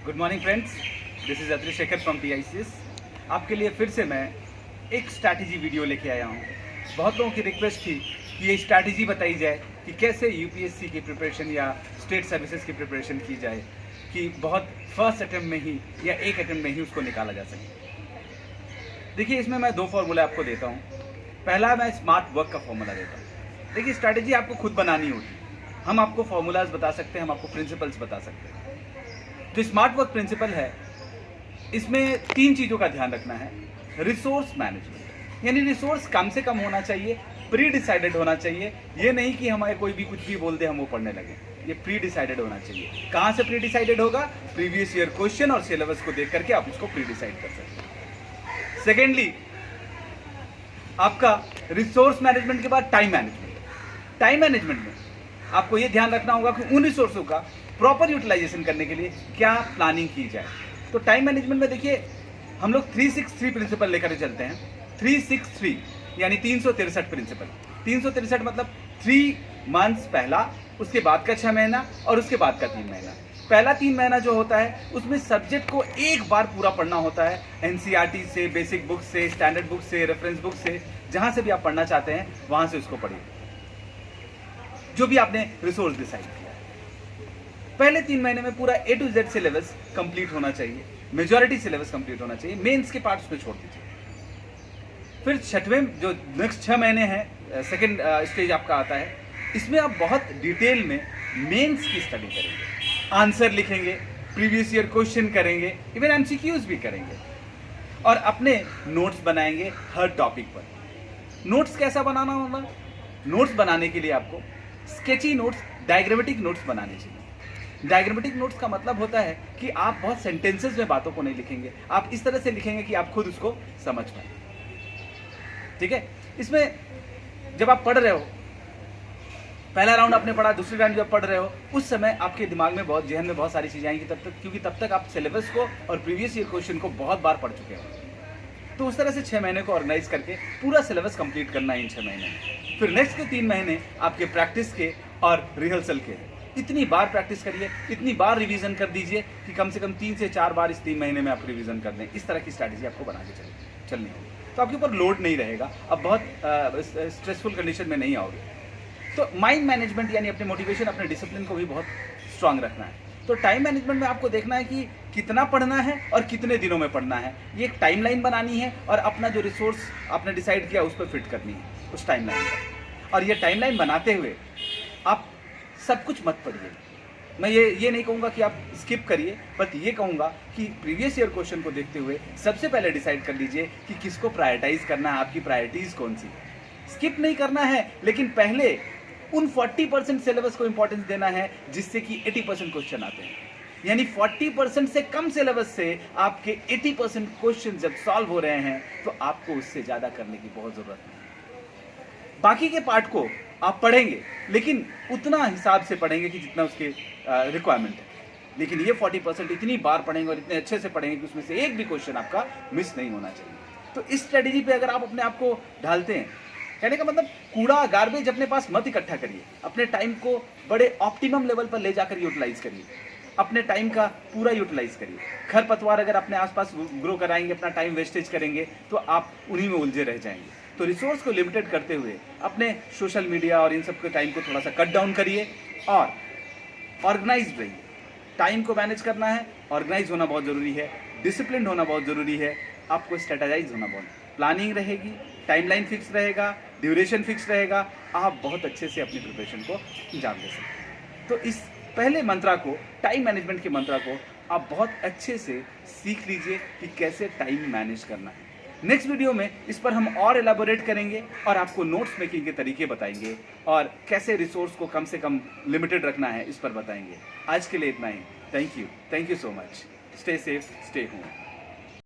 Good morning friends, this is Atri Shekhar from TICS। आपके लिए फिर से मैं एक स्ट्रैटेजी वीडियो लेके आया हूँ। बहुत लोगों की रिक्वेस्ट थी कि ये स्ट्रैटेजी बताई जाए कि कैसे UPSC की प्रिपरेशन या स्टेट सर्विसेज की प्रिपरेशन की जाए कि बहुत फर्स्ट अटेम्प्ट में ही या एक अटेम्प्ट में ही उसको निकाला जा सके। देखिए, इसमें मैं दो फॉर्मूला आपको देता हूँ। पहला, मैं स्मार्ट वर्क का फॉर्मूला देता हूँ। देखिए, स्ट्रैटेजी आपको खुद बनानी होगी। हम आपको फॉर्मूलाज बता सकते हैं, हम आपको प्रिंसिपल्स बता सकते हैं। जो स्मार्ट वर्क प्रिंसिपल है, इसमें तीन चीज़ों का ध्यान रखना है। रिसोर्स मैनेजमेंट, यानी रिसोर्स कम से कम होना चाहिए, प्री डिसाइडेड होना चाहिए। ये नहीं कि हमारे कोई भी कुछ भी बोल दे हम वो पढ़ने लगे। ये प्री डिसाइडेड होना चाहिए। कहाँ से प्री डिसाइडेड होगा? प्रीवियस ईयर क्वेश्चन और सिलेबस को देख करके आप इसको प्री डिसाइड कर सकते हैं। सेकेंडली, आपका रिसोर्स मैनेजमेंट के बाद टाइम मैनेजमेंट। टाइम मैनेजमेंट में आपको ये ध्यान रखना होगा कि उन रिसोर्सों का प्रॉपर यूटिलाइजेशन करने के लिए क्या प्लानिंग की जाए। तो टाइम मैनेजमेंट में देखिए, हम लोग 363 प्रिंसिपल लेकर चलते हैं। 363 यानी 363 प्रिंसिपल। 363 मतलब 3 मंथ्स पहला, उसके बाद का 6 महीना और उसके बाद का 3 महीना। पहला 3 महीना जो होता है उसमें सब्जेक्ट को एक बार पूरा पढ़ना होता है। NCERT से, बेसिक बुक से, स्टैंडर्ड बुक से, रेफरेंस बुक से, जहाँ से भी आप पढ़ना चाहते हैं वहाँ से उसको पढ़िए, जो भी आपने रिसोर्स डिसाइड किया। पहले 3 महीने में पूरा A to Z syllabus complete होना चाहिए, मेजॉरिटी सिलेबस कंप्लीट होना चाहिए। मेंस के पार्ट्स पे छोड़ दीजिए। फिर छठवें जो नेक्स्ट 6 महीने हैं, सेकेंड स्टेज आपका आता है। इसमें आप बहुत डिटेल में मेंस की स्टडी करेंगे, आंसर लिखेंगे, प्रीवियस ईयर क्वेश्चन करेंगे, इवन MCQs भी करेंगे और अपने नोट्स बनाएंगे हर टॉपिक पर। नोट्स कैसा बनाना होगा? नोट्स बनाने के लिए आपको स्केची नोट्स, डायग्रामेटिक नोट्स बनाने चाहिए। डायग्रामेटिक नोट्स का मतलब होता है कि आप बहुत सेंटेंसेस में बातों को नहीं लिखेंगे, आप इस तरह से लिखेंगे कि आप खुद उसको समझ पाए। ठीक है? इसमें जब आप पढ़ रहे हो, पहला राउंड आपने पढ़ा, दूसरी राउंड जब पढ़ रहे हो, उस समय आपके दिमाग में बहुत, जहन में बहुत सारी चीजें आएंगी तब तक, क्योंकि तब तक आप सिलेबस को और प्रीवियस ईयर क्वेश्चन को बहुत बार पढ़ चुके हो। तो उस तरह से 6 महीने को ऑर्गेनाइज करके पूरा सिलेबस कंप्लीट करना है इन 6 महीने में। फिर नेक्स्ट के 3 महीने आपके प्रैक्टिस के और रिहर्सल के। इतनी बार प्रैक्टिस करिए, इतनी बार रिवीजन कर दीजिए कि कम से कम 3 से 4 बार इस 3 महीने में आप रिवीजन कर लें। इस तरह की स्ट्रैटेजी आपको बना के चलनी होगी, तो आपके ऊपर लोड नहीं रहेगा, अब बहुत स्ट्रेसफुल कंडीशन में नहीं आओगे। तो माइंड मैनेजमेंट यानी अपने मोटिवेशन, अपने डिसिप्लिन को भी बहुत स्ट्रांग रखना है। तो टाइम मैनेजमेंट में आपको देखना है कि कितना पढ़ना है और कितने दिनों में पढ़ना है। ये एक टाइमलाइन बनानी है और अपना जो रिसोर्स आपने डिसाइड किया उस पर फिट करनी है, उस टाइमलाइन पर। और ये टाइमलाइन बनाते हुए आप सब कुछ मत पढ़िए। मैं ये नहीं कहूँगा कि आप स्किप करिए, बट ये कहूँगा कि प्रीवियस ईयर क्वेश्चन को देखते हुए सबसे पहले डिसाइड कर लीजिए कि किसको प्रायोरिटाइज करना है, आपकी प्रायोरिटीज़ कौन सी। स्किप नहीं करना है, लेकिन पहले उन 40% सिलेबस को इंपॉर्टेंस देना है जिससे कि 80% क्वेश्चन आते हैं। यानी 40% से कम सिलेबस से आपके 80% क्वेश्चन जब सॉल्व हो रहे हैं तो आपको उससे ज़्यादा करने की बहुत ज़रूरत नहीं। बाकी के पार्ट को आप पढ़ेंगे, लेकिन उतना हिसाब से पढ़ेंगे कि जितना उसके रिक्वायरमेंट है। लेकिन ये 40% इतनी बार पढ़ेंगे और इतने अच्छे से पढ़ेंगे कि उसमें से एक भी क्वेश्चन आपका मिस नहीं होना चाहिए। तो इस स्ट्रेटेजी पे अगर आप अपने आप को ढालते हैं, कहने का मतलब कूड़ा गार्बेज अपने पास मत इकट्ठा करिए, अपने टाइम को बड़े ऑप्टिमम लेवल पर ले जाकर यूटिलाइज करिए, अपने टाइम का पूरा यूटिलाइज करिए। खरपतवार अगर अपने आसपास ग्रो कराएंगे, अपना टाइम वेस्टेज करेंगे तो आप उन्हीं में उलझे रह जाएंगे। तो रिसोर्स को लिमिटेड करते हुए अपने सोशल मीडिया और इन सब के टाइम को थोड़ा सा कट डाउन करिए और ऑर्गेनाइज्ड रहिए। टाइम को मैनेज करना है, ऑर्गेनाइज होना बहुत ज़रूरी है, डिसिप्लिन होना बहुत ज़रूरी है, आपको स्ट्रेटेजाइज होना बहुत, प्लानिंग रहेगी, टाइमलाइन फिक्स रहेगा, ड्यूरेशन फिक्स रहेगा, आप बहुत अच्छे से अपनी प्रिपरेशन को अंजाम दे सकते हैं। तो इस पहले मंत्रा को, टाइम मैनेजमेंट के मंत्रा को आप बहुत अच्छे से सीख लीजिए कि कैसे टाइम मैनेज करना है। नेक्स्ट वीडियो में इस पर हम और एलाबोरेट करेंगे और आपको नोट्स मेकिंग के तरीके बताएंगे और कैसे रिसोर्स को कम से कम लिमिटेड रखना है इस पर बताएंगे। आज के लिए इतना ही। Thank you so much. Stay safe, stay home.